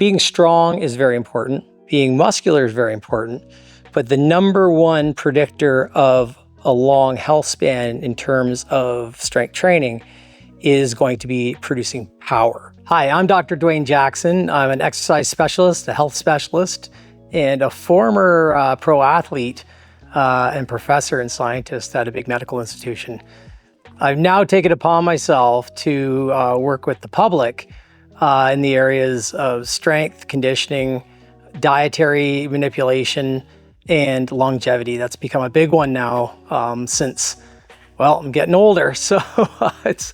being strong is very important. Being muscular is very important. But the number one predictor of a long health span in terms of strength training is going to be producing power. Hi, I'm Dr. Dwayne Jackson. I'm an exercise specialist, a health specialist, and a former pro athlete and professor and scientist at a big medical institution. I've now taken it upon myself to work with the public in the areas of strength, conditioning, dietary manipulation, and longevity. That's become a big one now since, well, I'm getting older, so it's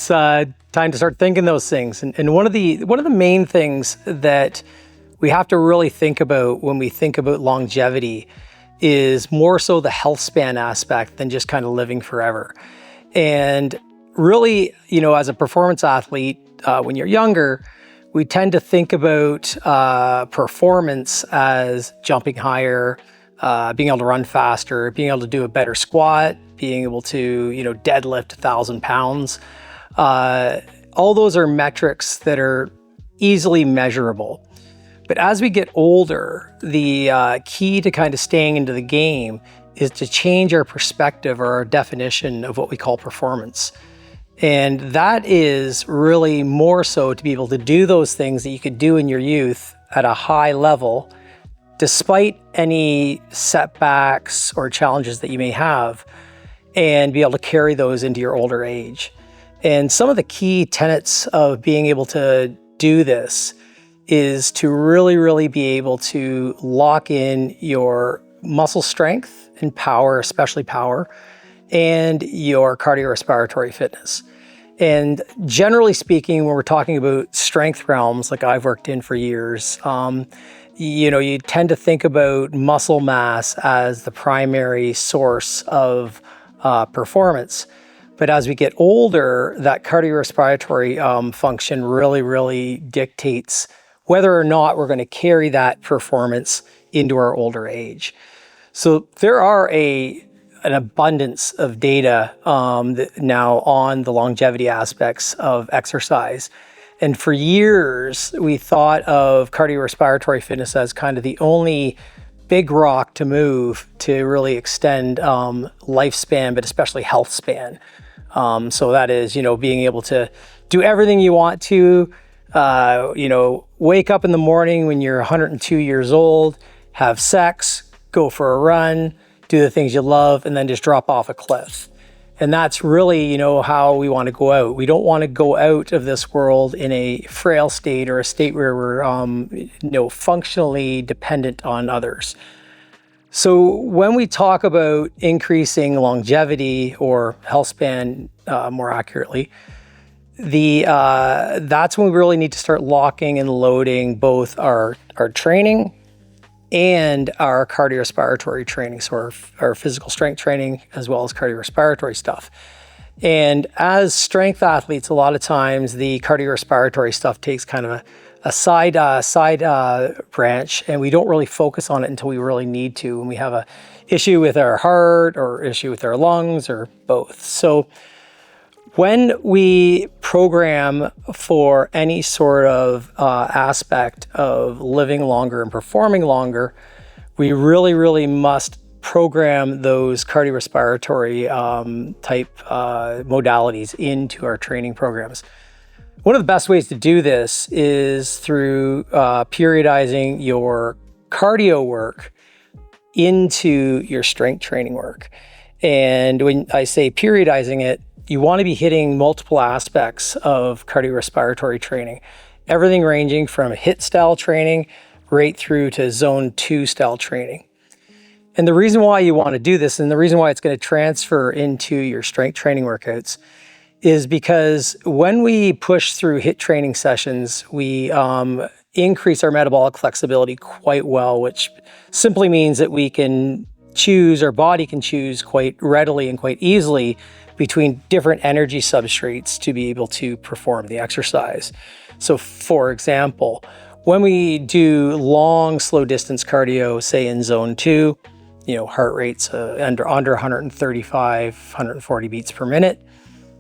time to start thinking those things. And one of the main things that we have to really think about when we think about longevity is more so the health span aspect than just kind of living forever. And really, you know, as a performance athlete, when you're younger, we tend to think about performance as jumping higher, being able to run faster, being able to do a better squat, being able to, you know, deadlift 1,000 pounds. All those are metrics that are easily measurable. But as we get older, the key to kind of staying into the game is to change our perspective or our definition of what we call performance. And that is really more so to be able to do those things that you could do in your youth at a high level, despite any setbacks or challenges that you may have, and be able to carry those into your older age. And some of the key tenets of being able to do this is to really be able to lock in your muscle strength and power, especially power, and your cardiorespiratory fitness. And generally speaking, when we're talking about strength realms, like I've worked in for years, you know, you tend to think about muscle mass as the primary source of performance. But as we get older, that cardiorespiratory function really dictates whether or not we're going to carry that performance into our older age. So there are an abundance of data now on the longevity aspects of exercise. And for years, we thought of cardiorespiratory fitness as kind of the only big rock to move to really extend lifespan, but especially health span. So that is, you know, being able to do everything you want to, you know, wake up in the morning when you're 102 years old, have sex, go for a run, do the things you love, and then just drop off a cliff. And that's really, you know, how we want to go out. We don't want to go out of this world in a frail state or a state where we're, you know, functionally dependent on others. So when we talk about increasing longevity or health span, more accurately, that's when we really need to start locking and loading both our training and our cardiorespiratory training, so our physical strength training as well as cardiorespiratory stuff. And as strength athletes, a lot of times the cardiorespiratory stuff takes kind of a side branch, and we don't really focus on it until we really need to, when we have a issue with our heart or issue with our lungs or both. So when we program for any sort of aspect of living longer and performing longer, we really must program those cardiorespiratory type modalities into our training programs. One of the best ways to do this is through periodizing your cardio work into your strength training work. And when I say periodizing it, you want to be hitting multiple aspects of cardiorespiratory training, everything ranging from HIIT style training right through to zone 2 style training. And the reason why you want to do this, and the reason why it's going to transfer into your strength training workouts, is because when we push through HIIT training sessions, we increase our metabolic flexibility quite well, which simply means that we can choose, our body can choose quite readily and quite easily between different energy substrates to be able to perform the exercise. So for example, when we do long, slow distance cardio, say in zone 2, you know, heart rates under 135, 140 beats per minute,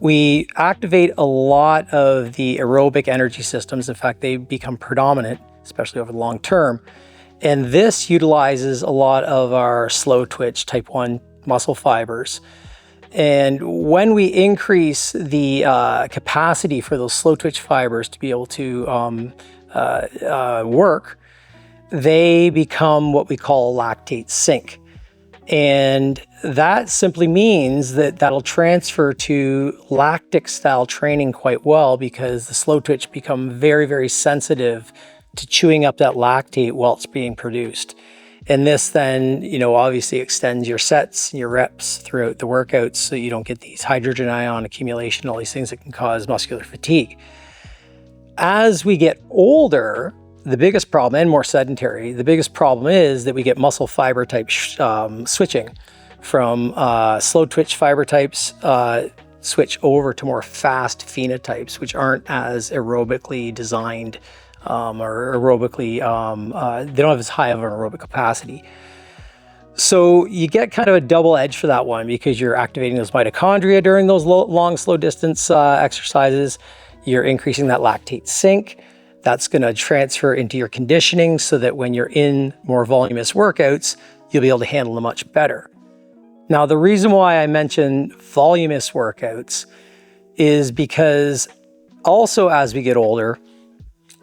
we activate a lot of the aerobic energy systems. In fact, they become predominant, especially over the long term. And this utilizes a lot of our slow twitch type 1 muscle fibers. And when we increase the capacity for those slow twitch fibers to be able to work, they become what we call a lactate sink. And that simply means that that'll transfer to lactic style training quite well, because the slow twitch become very, very sensitive to chewing up that lactate while it's being produced. And this then, obviously extends your sets, your reps throughout the workouts, so you don't get these hydrogen ion accumulation, all these things that can cause muscular fatigue. As we get older, the biggest problem, and more sedentary, the biggest problem is that we get muscle fiber type switching from slow twitch fiber types switch over to more fast phenotypes, which aren't as aerobically designed or aerobically, they don't have as high of an aerobic capacity. So you get kind of a double edge for that one, because you're activating those mitochondria during those long, slow distance exercises. You're increasing that lactate sink. That's going to transfer into your conditioning so that when you're in more voluminous workouts, you'll be able to handle them much better. Now, the reason why I mention voluminous workouts is because also as we get older,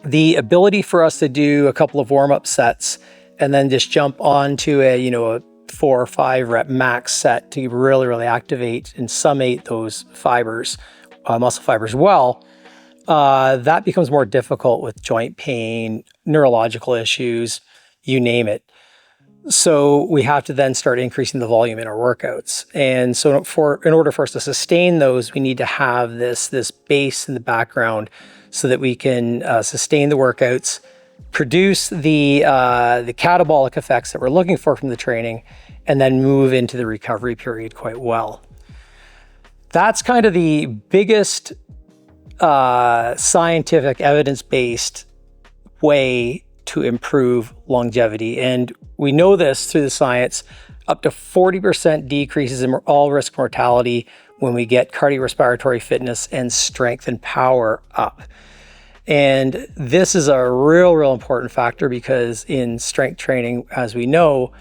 the ability for us to do a couple of warm-up sets and then just jump onto a 4 or 5 rep max set to really, really activate and summate those fibers, muscle fibers well, that becomes more difficult with joint pain, neurological issues, you name it. So we have to then start increasing the volume in our workouts. And so in order for us to sustain those, we need to have this base in the background so that we can sustain the workouts, produce the catabolic effects that we're looking for from the training, and then move into the recovery period quite well. That's kind of the biggest scientific evidence-based way to improve longevity. And we know this through the science, up to 40% decreases in all risk mortality when we get cardiorespiratory fitness and strength and power up. And this is a real important factor, because in strength training, as we know,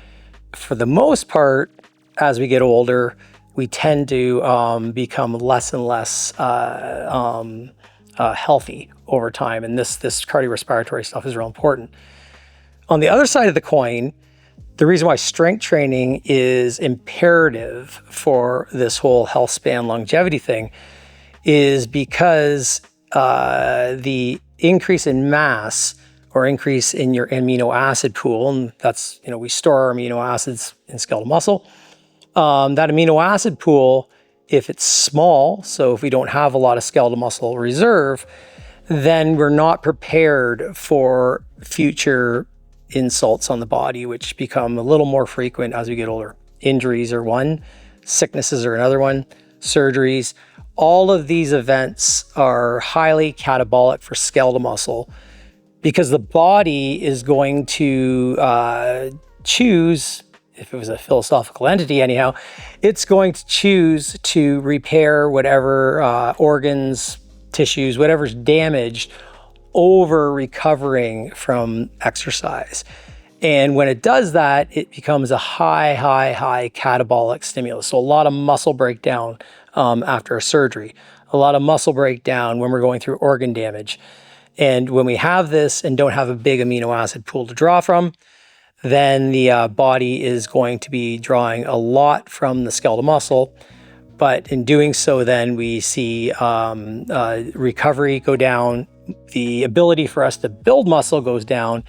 for the most part, as we get older, we tend to become less and less healthy over time. And this cardiorespiratory stuff is real important. On the other side of the coin, the reason why strength training is imperative for this whole health span longevity thing is because the increase in mass or increase in your amino acid pool, and that's, we store our amino acids in skeletal muscle. That amino acid pool, if it's small, so if we don't have a lot of skeletal muscle reserve, then we're not prepared for future insults on the body, which become a little more frequent as we get older. Injuries are one, sicknesses are another one, surgeries. All of these events are highly catabolic for skeletal muscle, because the body is going to choose, if it was a philosophical entity anyhow, it's going to choose to repair whatever organs, tissues, whatever's damaged over recovering from exercise. And when it does that, it becomes a high catabolic stimulus. So a lot of muscle breakdown after a surgery, a lot of muscle breakdown when we're going through organ damage. And when we have this and don't have a big amino acid pool to draw from, then the body is going to be drawing a lot from the skeletal muscle. But in doing so, then we see recovery go down, the ability for us to build muscle goes down,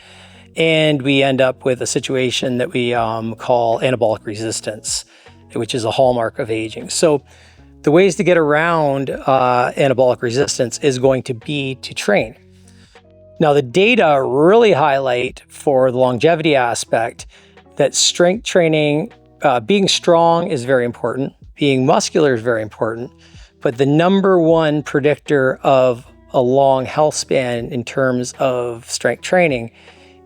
and we end up with a situation that we call anabolic resistance, which is a hallmark of aging. So the ways to get around anabolic resistance is going to be to train. Now, the data really highlight for the longevity aspect that strength training, being strong is very important, being muscular is very important, but the number one predictor of a long health span in terms of strength training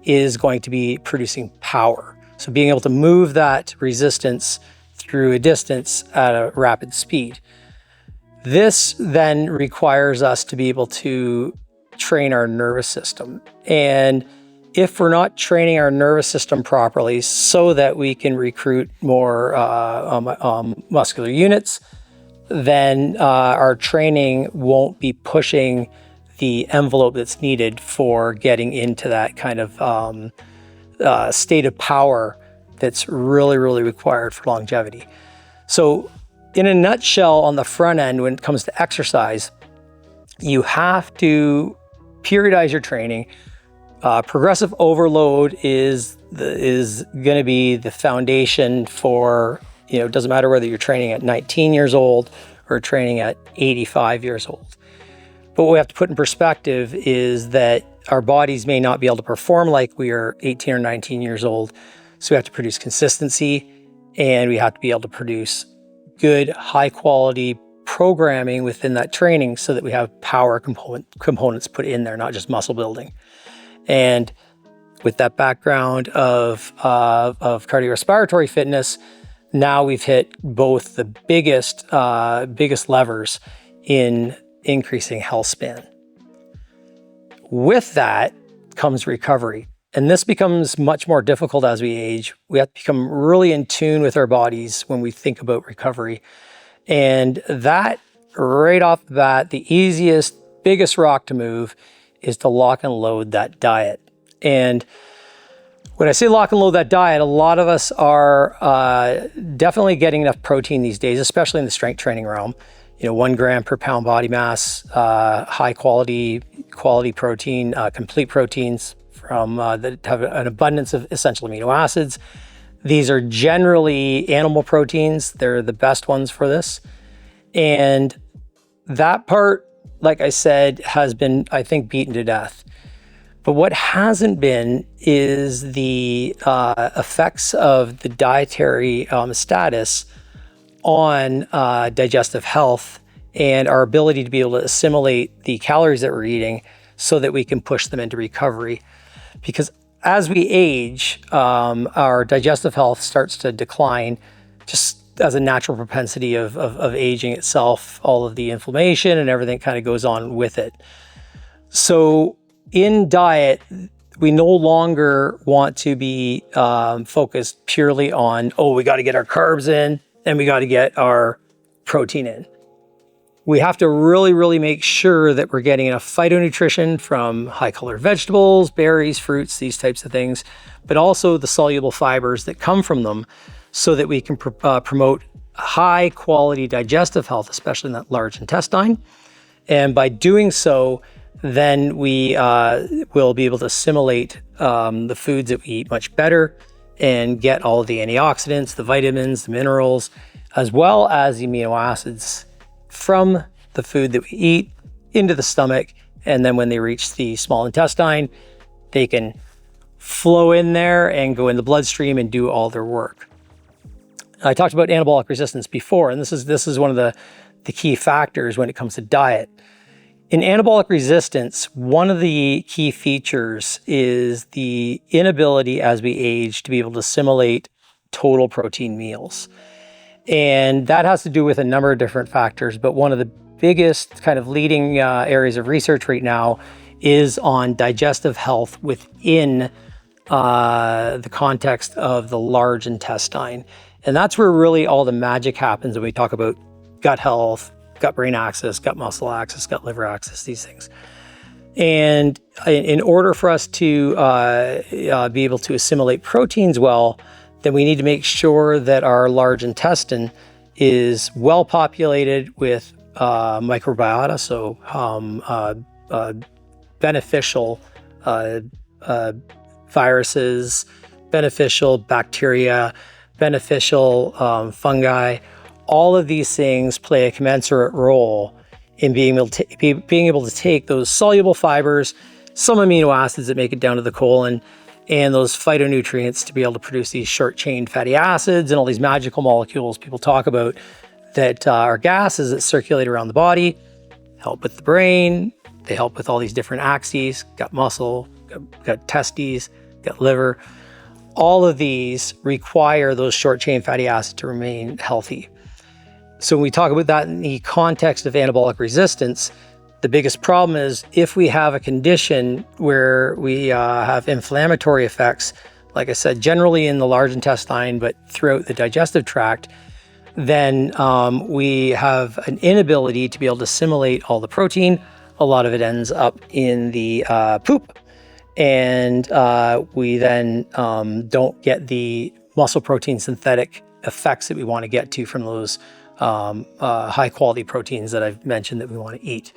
is going to be producing power. So being able to move that resistance through a distance at a rapid speed. This then requires us to be able to train our nervous system. And if we're not training our nervous system properly so that we can recruit more muscular units, then our training won't be pushing the envelope that's needed for getting into that kind of state of power that's really, really required for longevity. So in a nutshell, on the front end, when it comes to exercise, you have to periodize your training. Progressive overload is going to be the foundation for, it doesn't matter whether you're training at 19 years old or training at 85 years old. But what we have to put in perspective is that our bodies may not be able to perform like we are 18 or 19 years old. So we have to produce consistency, and we have to be able to produce good, high quality programming within that training so that we have power components put in there, not just muscle building. And with that background of cardiorespiratory fitness, now we've hit both the biggest levers in increasing health span. With that comes recovery. And this becomes much more difficult as we age. We have to become really in tune with our bodies when we think about recovery. And that, right off the bat, the easiest, biggest rock to move is to lock and load that diet. And when I say lock and load that diet, a lot of us are definitely getting enough protein these days, especially in the strength training realm. 1 gram per pound body mass, high quality protein, complete proteins from that have an abundance of essential amino acids. These are generally animal proteins. They're the best ones for this. And that part, like I said, has been, I think, beaten to death. But what hasn't been is the effects of the dietary status on digestive health and our ability to be able to assimilate the calories that we're eating so that we can push them into recovery. Because as we age, our digestive health starts to decline just as a natural propensity of aging itself. All of the inflammation and everything kind of goes on with it. So in diet, we no longer want to be focused purely on, we got to get our carbs in and we got to get our protein in. We have to really, really make sure that we're getting enough phytonutrition from high-colored vegetables, berries, fruits, these types of things, but also the soluble fibers that come from them so that we can promote high-quality digestive health, especially in that large intestine. And by doing so, then we will be able to assimilate the foods that we eat much better and get all of the antioxidants, the vitamins, the minerals, as well as the amino acids from the food that we eat into the stomach. And then when they reach the small intestine, they can flow in there and go in the bloodstream and do all their work. I talked about anabolic resistance before, and this is one of the key factors when it comes to diet. In anabolic resistance, one of the key features is the inability as we age to be able to assimilate total protein meals. And that has to do with a number of different factors, but one of the biggest kind of leading areas of research right now is on digestive health within the context of the large intestine. And that's where really all the magic happens when we talk about gut health, gut-brain axis, gut-muscle axis, gut-liver axis, these things. And in order for us to be able to assimilate proteins well, then we need to make sure that our large intestine is well populated with microbiota, so beneficial viruses, beneficial bacteria, beneficial fungi. All of these things play a commensurate role in being able to take those soluble fibers, some amino acids that make it down to the colon, and those phytonutrients to be able to produce these short-chain fatty acids and all these magical molecules people talk about that are gases that circulate around the body, help with the brain. They help with all these different axes, gut muscle, gut testes, gut liver. All of these require those short-chain fatty acids to remain healthy. So when we talk about that in the context of anabolic resistance, the biggest problem is if we have a condition where we have inflammatory effects, like I said, generally in the large intestine, but throughout the digestive tract, then we have an inability to be able to assimilate all the protein. A lot of it ends up in the poop. And we then don't get the muscle protein synthetic effects that we want to get to from those high quality proteins that I've mentioned that we want to eat.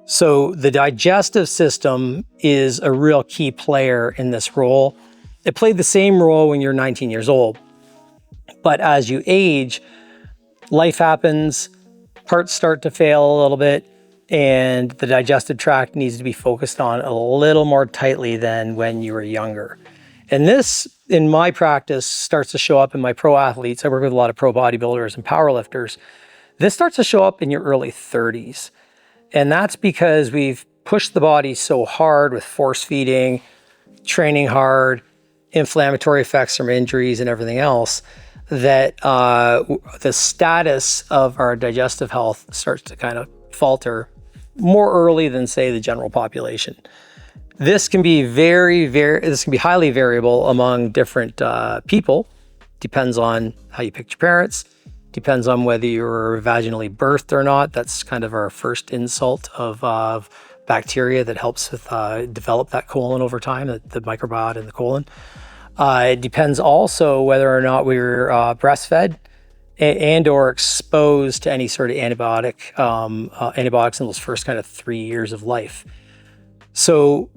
So the digestive system is a real key player in this role. It played the same role when you're 19 years old. But as you age, life happens, parts start to fail a little bit, and the digestive tract needs to be focused on a little more tightly than when you were younger. And this, in my practice, starts to show up in my pro athletes. I work with a lot of pro bodybuilders and powerlifters. This starts to show up in your early 30s. And that's because we've pushed the body so hard with force feeding, training hard, inflammatory effects from injuries and everything else, that the status of our digestive health starts to kind of falter more early than, say, the general population. This can be highly variable among different people. Depends on how you picked your parents. Depends on whether you were vaginally birthed or not. That's kind of our first insult of bacteria that helps with develop that colon over time, the microbiota in the colon. It depends also whether or not we were breastfed and or exposed to any sort of antibiotics in those first kind of 3 years of life. So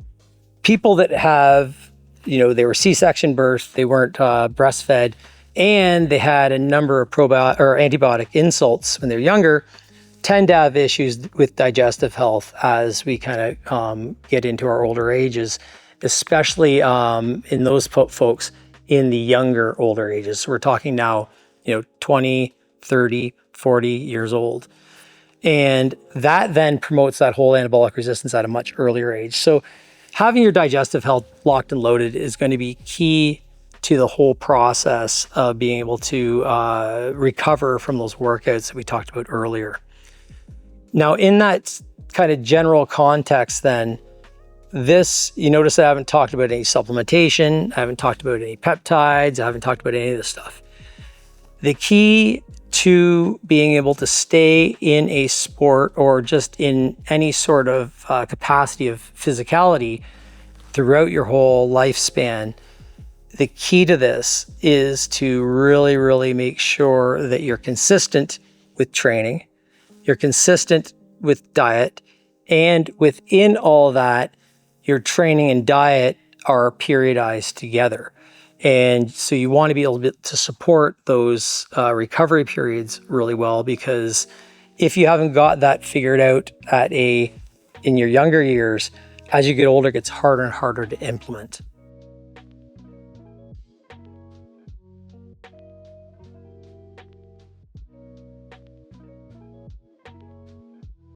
people that have, they were C-section birth, they weren't breastfed, and they had a number of antibiotic insults when they're younger, tend to have issues with digestive health as we kind of get into our older ages, especially in those folks in the younger, older ages. So we're talking now, 20, 30, 40 years old. And that then promotes that whole anabolic resistance at a much earlier age. So having your digestive health locked and loaded is going to be key to the whole process of being able to recover from those workouts that we talked about earlier. Now, in that kind of general context then, you notice that I haven't talked about any supplementation, I haven't talked about any peptides, I haven't talked about any of this stuff. The key to being able to stay in a sport or just in any sort of capacity of physicality throughout your whole lifespan, the key to this is to really, really make sure that you're consistent with training, you're consistent with diet, and within all that, your training and diet are periodized together. And so you want to be able to support those recovery periods really well, because if you haven't got that figured out in your younger years, as you get older, it gets harder and harder to implement.